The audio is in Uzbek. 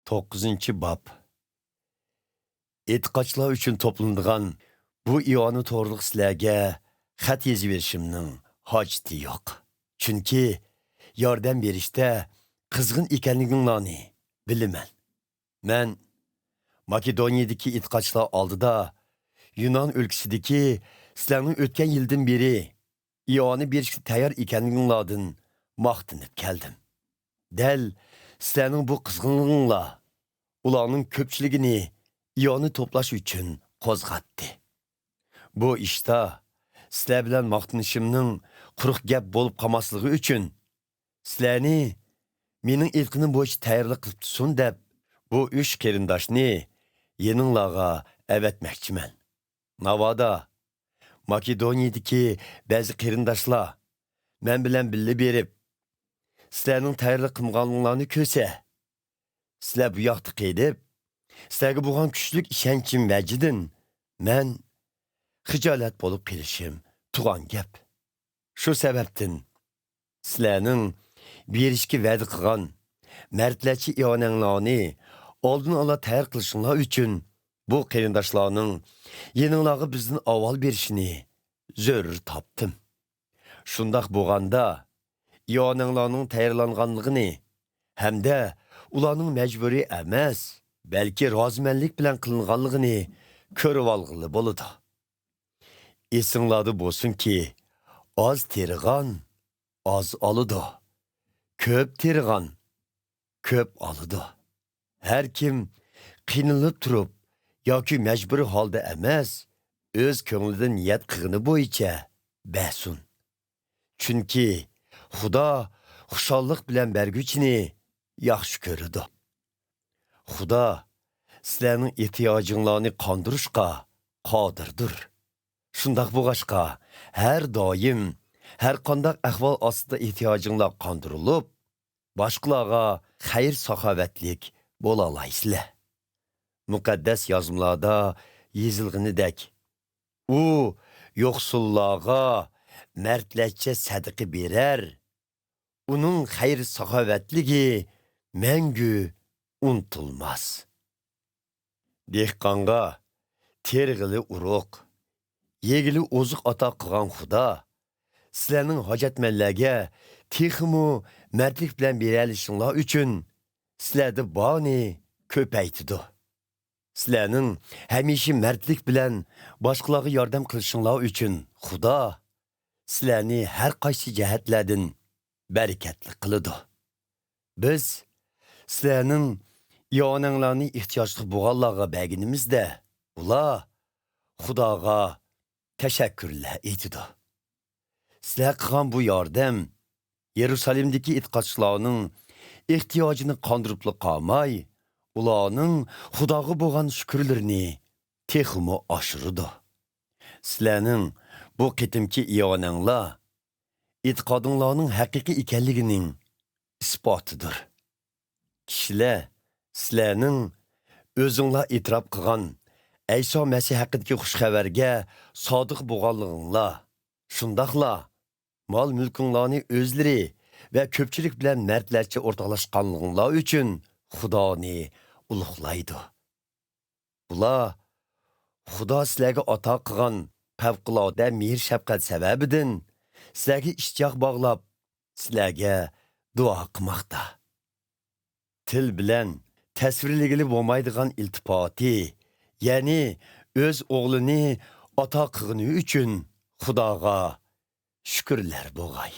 9. bab. E'tiqodchilar uchun to'planadigan bu iyoni to'g'riliq sizlarga xat yozib berishimning hojati yo'q. Chunki yordam berishda qizg'in ekanliginglarni bilaman. Men Makedoniyadagi e'tiqodchilar oldida Yunon o'lkasidagi sizlarning o'tgan yildan beri iyoni berishga tayyor ekanliginglardan maqtanib keldim. Dal sizlarning bu qizg'inliginglar ularning ko'pchiligini iyoni to'plash uchun qo'zg'atdi. Bu ishda sizlar bilan maqtanishimning quruq gap bo'lib qolmasligi uchun sizlarni mening ilqinim bo'yicha tayyorlik qilib tutsin deb bu 3 qarindoshni yeninglarga avatmoqchiman. Navoda Makedoniyadagi ba'zi qarindoshlar men bilan birga berib sizlarning tayyorlik qilganliginglarni ko'rsa, sizlar bu yoqda qedib, sizlarga bo'lgan kuchlik ishonchim vajidan men xijolat bo'lib qilishim tug'an gap. Shu sababdan sizlarning berishga va'da qilgan mardlarcha iyonanglarni oldin ola tayyor qilishinglar uchun bu qarindoshlarning yeninglarga bizdan avval berishini zarur topdim. Shundoq bo'lganda iyonanglarning tayyorlanganligini hamda ularning majburiy emas, balki rozimanlik bilan qilinganligini ko'rib olg'ili bo'ladi. Esinglarda bo'lsinki, oz terg'an, oz oladi. Ko'p terg'an, ko'p oladi. Har kim qiynalib turib yoki majburiy holda emas, o'z ko'nglidan niyat qilgani bo'yicha bersin. Chunki Xudo xushallik bilan berguchini yaxshi ko'radi. Xudo sizlarning ehtiyojinglarni qondirishga qodirdir. Shundoq bo'lg'achqa har doim har qanday ahvol ostida ehtiyojinglar qondirilib, boshqalarga xayr saxovatlik bo'la olaysizlar. Muqaddas yozmalarda yozilganidek, u yo'qsullarga mardlarcha sadaqa berar. Uning xayr saxovatligi mangu unutilmas. Dehqonga terg'ili uruq, yegili oziq ato qilgan Xudo sizlarning hojatmanlarga texmu mardlik bilan beralishinglar uchun sizlarda borni ko'paytidi. Sizlarning hamisha mardlik bilan boshqalarga yordam qilishinglar uchun Xudo sizlarni har qaysi jihatlardan barakatli qiladi. Biz sizlarning iyonanglarni ehtiyojli bo'lganlarga berganimizda ular Xudoga tashakkurlar aytadi. Sizlar qilgan bu yordam Yerusalimdagi e'tiqodchilarning ehtiyojini qondirib qolmay, ularning Xudoga bo'lgan shukrlarini texmo oshirdi. Sizlarning bu qitimki iyonanglar e'tiqodinglarning haqiqiy ekanligining isbotidir. Kishilar sizlarning o'zinglar e'tirof qilgan Ayso Masih haqidagi xushxabarga sodiq bo'lganliginglar, shundoqla mol-mulkinglarni o'zlari va ko'pchilik bilan mardlarcha o'rtoqlashganliginglar uchun Xudoni ulug'laydi. Bular Xudo sizlarga ato qilgan favqulodda mehr shafqat sababidan sizlarga ishtiyoq bog'lab, sizlarga duo qilmoqda. Til bilan tasvirligili bo'lmaydigan iltifoti, ya'ni o'z o'g'lini ato qilgani uchun Xudoga shukrlar bo'lg'ay.